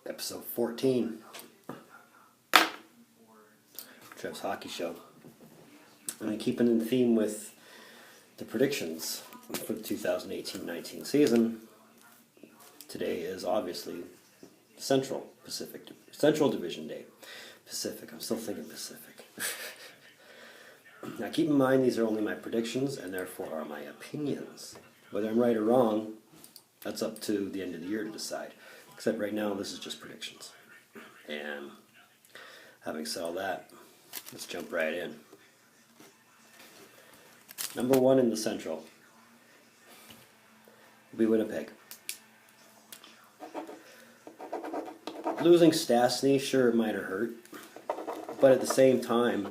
Episode 14. Trev's Hockey Show. And keeping in theme with the predictions for the 2018-19 season, today is obviously Central Division Day. Pacific. I'm still thinking Pacific. Now keep in mind these are only my predictions and therefore are my opinions. Whether I'm right or wrong, that's up to the end of the year to decide. Except right now this is just predictions. And having said all that, let's jump right in. Number one in the Central will be Winnipeg. Losing Stastny, sure, it might have hurt. But at the same time,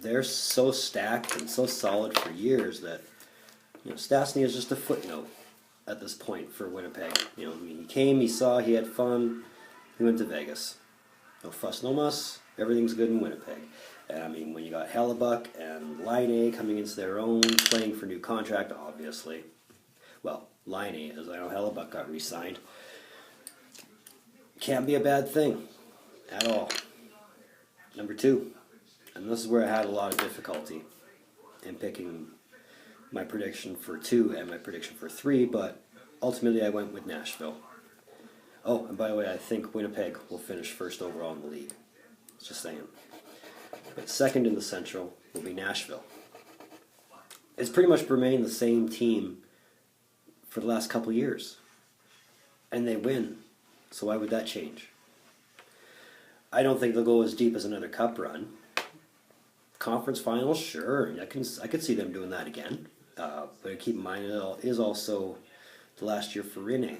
they're so stacked and so solid for years that Stastny is just a footnote at this point for Winnipeg. He came, he saw, he had fun, he went to Vegas. No fuss, no muss, everything's good in Winnipeg. And when you got Hellebuck and Laine coming into their own, playing for new contract, obviously. Well, Laine, as I know Hellebuck got re-signed. Can't be a bad thing at all. Number two, and this is where I had a lot of difficulty in picking my prediction for 2 and my prediction for 3, but ultimately I went with Nashville. Oh, and by the way, I think Winnipeg will finish first overall in the league. Just saying. But second in the Central will be Nashville. It's pretty much remained the same team for the last couple years. And they win. So why would that change? I don't think they'll go as deep as another cup run. Conference finals, sure. I could see them doing that again. But keep in mind, it is also the last year for Rene.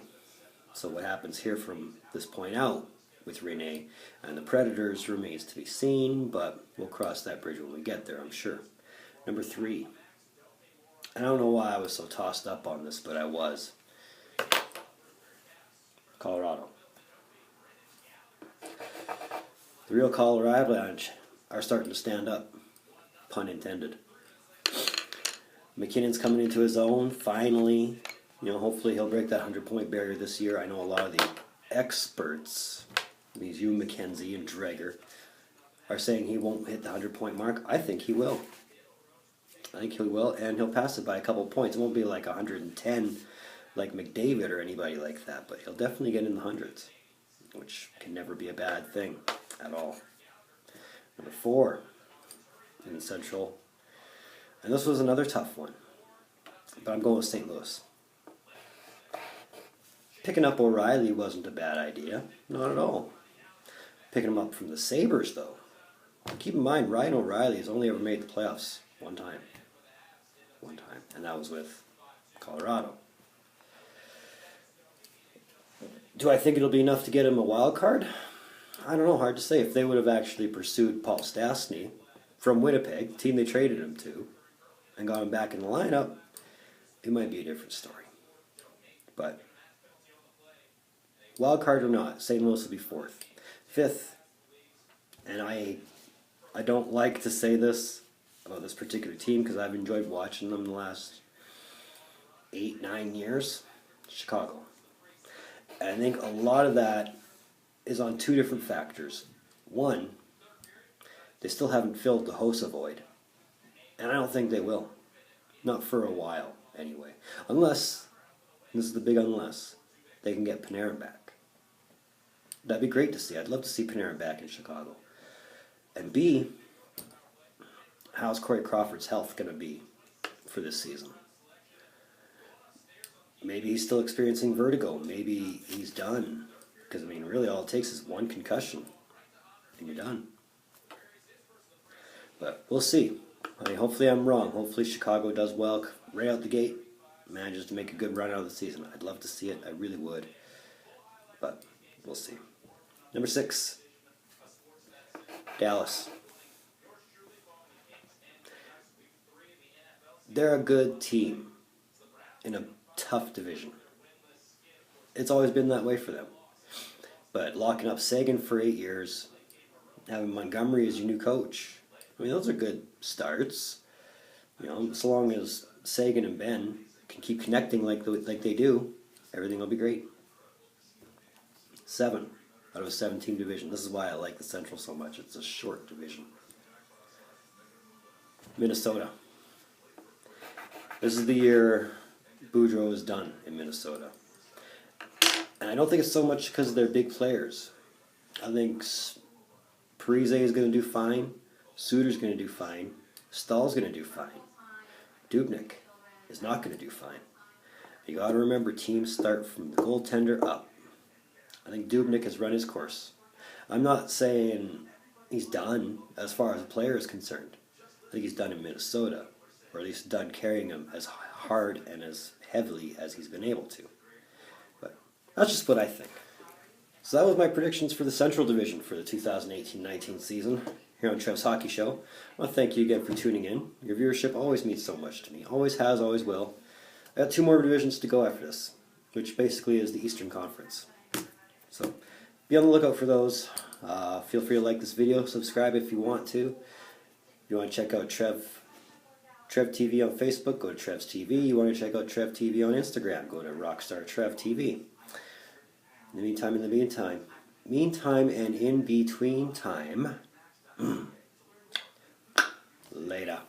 So what happens here from this point out with Rene and the Predators remains to be seen, but we'll cross that bridge when we get there, I'm sure. Number 3. I don't know why I was so tossed up on this, but I was. Colorado. The real Colorado Avalanche are starting to stand up. Pun intended. McKinnon's coming into his own, finally. Hopefully he'll break that 100-point barrier this year. I know a lot of the experts, these Hugh McKenzie and Dreger, are saying he won't hit the 100-point mark. I think he will. And he'll pass it by a couple points. It won't be like 110 like McDavid or anybody like that, but he'll definitely get in the hundreds, which can never be a bad thing at all. Number 4 in the Central, and this was another tough one, but I'm going with St. Louis. Picking up O'Reilly wasn't a bad idea, not at all. Picking him up from the Sabres, though. Keep in mind, Ryan O'Reilly has only ever made the playoffs one time, and that was with Colorado. Do I think it'll be enough to get him a wild card? I don't know, hard to say. If they would have actually pursued Paul Stastny from Winnipeg, the team they traded him to, and got him back in the lineup, it might be a different story. But wild card or not, St. Louis will be 4th. 5th, and I don't like to say this about this particular team because I've enjoyed watching them the last 8-9 years, Chicago. And I think a lot of that is on 2 different factors. One, they still haven't filled the Hossa void. And I don't think they will. Not for a while, anyway. Unless, this is the big unless, they can get Panarin back. That'd be great to see. I'd love to see Panarin back in Chicago. And B, how's Corey Crawford's health going to be for this season? Maybe he's still experiencing vertigo. Maybe he's done. Because, really all it takes is one concussion. And you're done. But we'll see. Hopefully I'm wrong. Hopefully Chicago does well right out the gate. Manages to make a good run out of the season. I'd love to see it. I really would. But we'll see. Number 6. Dallas. They're a good team in a tough division. It's always been that way for them. But locking up Sagan for 8 years, having Montgomery as your new coach, those are good starts. So long as Sagan and Ben can keep connecting like they do, everything will be great. 7. out of a 7-team division. This is why I like the Central so much. It's a short division. Minnesota. This is the year Boudreaux is done in Minnesota. And I don't think it's so much because of their big players. I think Parise is going to do fine. Suter's going to do fine. Stahl's going to do fine. Dubnyk is not going to do fine. You got to remember, teams start from the goaltender up. I think Dubnyk has run his course. I'm not saying he's done as far as a player is concerned. I think he's done in Minnesota, or at least done carrying him as hard and as heavily as he's been able to. But that's just what I think. So that was my predictions for the Central Division for the 2018-19 season here on Trev's Hockey Show. I want to thank you again for tuning in. Your viewership always means so much to me. Always has, always will. I got 2 more divisions to go after this, which basically is the Eastern Conference. So be on the lookout for those. Feel free to like this video, subscribe if you want to. If you want to check out Trev TV on Facebook, go to Trev's TV. You want to check out Trev TV on Instagram, go to rockstartrev TV. In the meantime and in between time, later.